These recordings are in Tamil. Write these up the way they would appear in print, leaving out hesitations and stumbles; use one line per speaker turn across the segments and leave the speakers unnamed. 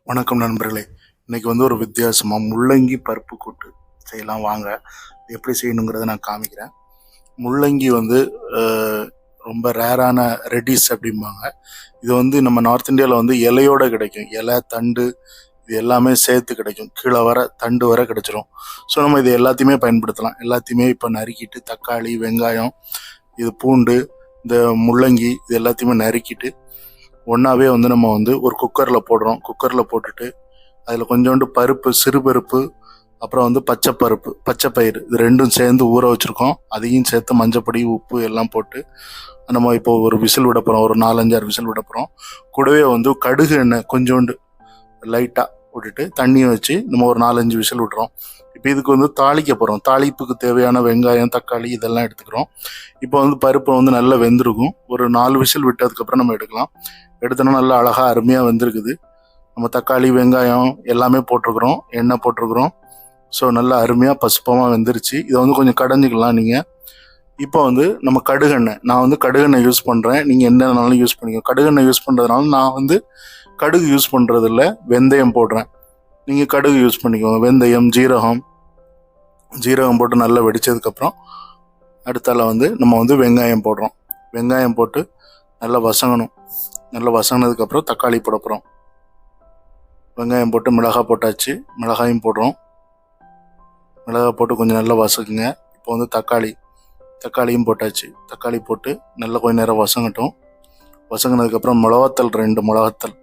வணக்கம் நண்பர்களே. இன்னைக்கு ஒரு வித்தியாசமாக முள்ளங்கி பருப்பு கூட்டு செய்யலாம் வாங்க. எப்படி செய்யணுங்கிறத நான் காமிக்கிறேன். முள்ளங்கி ரொம்ப ரேரான ரெடிஸ் அப்படிம்பாங்க. இது நம்ம நார்த் இந்தியாவில் இலையோட கிடைக்கும். இலை தண்டு இது எல்லாமே சேர்த்து கிடைக்கும். கீழே வர தண்டு வர கிடைச்சிரும். ஸோ நம்ம இது எல்லாத்தையுமே பயன்படுத்தலாம். எல்லாத்தையுமே இப்போ நறுக்கிட்டு தக்காளி வெங்காயம் இது பூண்டு இந்த முள்ளங்கி இது எல்லாத்தையுமே நறுக்கிட்டு ஒன்றாவே நம்ம ஒரு குக்கரில் போடுறோம். குக்கரில் போட்டுட்டு அதில் கொஞ்சோண்டு பருப்பு சிறு பருப்பு அப்புறம் பச்சைப்பருப்பு பச்சைப்பயிறு இது ரெண்டும் சேர்ந்து ஊற வச்சுருக்கோம். அதையும் சேர்த்து மஞ்சப்பொடி உப்பு எல்லாம் போட்டு நம்ம இப்போ ஒரு விசில் விட போகிறோம். ஒரு 4-5 விசில் விட போகிறோம். கூடவே கடுகு எண்ணெய் கொஞ்சோண்டு லைட்டாக விட்டுட்டு தண்ணியை வச்சு நம்ம ஒரு 4-5 விசில் விடுறோம். இப்போ இதுக்கு தாளிக்க போகிறோம். தாளிப்புக்கு தேவையான வெங்காயம் தக்காளி இதெல்லாம் எடுத்துக்கிறோம். இப்போ பருப்பு நல்லா வெந்திருக்கும். ஒரு 4 விசில் விட்டதுக்கப்புறம் நம்ம எடுக்கலாம். எடுத்தோன்னா நல்லா அழகாக அருமையாக வெந்திருக்குது. நம்ம தக்காளி வெங்காயம் எல்லாமே போட்டிருக்கிறோம், எண்ணெய் போட்டிருக்கிறோம். ஸோ நல்லா அருமையாக பசுப்பமாக வெந்துருச்சு. இதை கொஞ்சம் கடைஞ்சிக்கலாம் நீங்கள். இப்போ நம்ம கடுகெண்ணெய் நான் கடுகெண்ணெய் யூஸ் பண்ணுறேன். நீங்கள் என்னென்னாலும் யூஸ் பண்ணிக்கோ. கடுகெண்ணெய் யூஸ் பண்ணுறதுனால நான் கடுகு யூஸ் பண்ணுறதில்ல, வெந்தயம் போடுறேன். நீங்கள் கடுகு யூஸ் பண்ணிக்கோங்க. வெந்தயம் ஜீரகம் போட்டு நல்லா வெடித்ததுக்கப்புறம் அடுத்தால நம்ம வெங்காயம் போடுறோம். வெங்காயம் போட்டு நல்லா வசங்கணும். நல்லா வசங்கினதுக்கப்புறம் தக்காளி போட போகிறோம். வெங்காயம் போட்டு மிளகாய் போட்டாச்சு. மிளகாயும் போடுறோம். மிளகாய் போட்டு கொஞ்சம் நல்லா வசக்குங்க. இப்போ தக்காளியும் போட்டாச்சு. தக்காளி போட்டு நல்லா கொஞ்சம் நேரம் வசங்கட்டும். வசங்கினதுக்கப்புறம் மிளகாத்தல் 2 மிளகாத்தல்,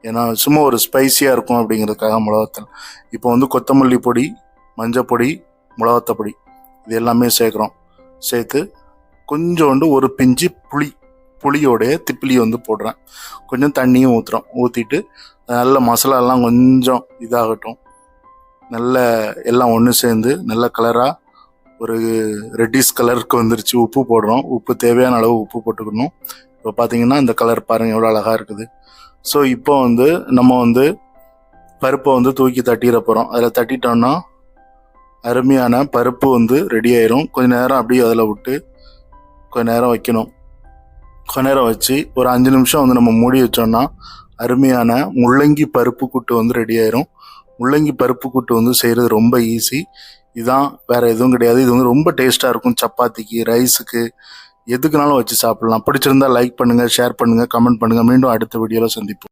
ஏன்னா சும்மா ஒரு ஸ்பைஸியாக இருக்கும் அப்படிங்கிறதுக்காக மிளகாத்தல். இப்போ கொத்தமல்லி பொடி மஞ்சப்பொடி மிளகாத்தப்பொடி இது எல்லாமே சேர்க்குறோம். சேர்த்து கொஞ்சோண்டு ஒரு பிஞ்சு புளியோடைய திப்பிலி போடுறேன். கொஞ்சம் தண்ணியும் ஊற்றிட்டு நல்ல மசாலாலாம் கொஞ்சம் இதாகட்டும். நல்ல எல்லாம் ஒன்று சேர்ந்து நல்ல கலராக ஒரு ரெட்டிஷ் கலருக்கு வந்துருச்சு. உப்பு போடுறோம். உப்பு தேவையான அளவு உப்பு போட்டுக்கணும். இப்போ பார்த்தீங்கன்னா இந்த கலர் பாருங்கள் எவ்வளோ அழகாக இருக்குது. ஸோ இப்போ நம்ம பருப்பை தூக்கி தட்டிட போகிறோம். அதில் தட்டிட்டோன்னா அருமையான பருப்பு ரெடி ஆயிரும். கொஞ்ச நேரம் அப்படியே அதில் விட்டு கொஞ்ச நேரம் வைக்கணும். கொஞ்ச நேரம் வச்சு ஒரு 5 நிமிஷம் நம்ம மூடி வச்சோம்னா அருமையான முள்ளங்கி பருப்பு கூட்டு ரெடி ஆயிரும். முள்ளங்கி பருப்பு கூட்டு செய்கிறது ரொம்ப ஈஸி. இதுதான், வேற எதுவும் கிடையாது. இது ரொம்ப டேஸ்ட்டாக இருக்கும். சப்பாத்திக்கு ரைஸுக்கு எதுக்குனாலும் வச்சு சாப்பிடலாம். பிடிச்சிருந்தா லைக் பண்ணுங்கள், ஷேர் பண்ணுங்கள், கமெண்ட் பண்ணுங்கள். மீண்டும் அடுத்த வீடியோவில் சந்திப்போம்.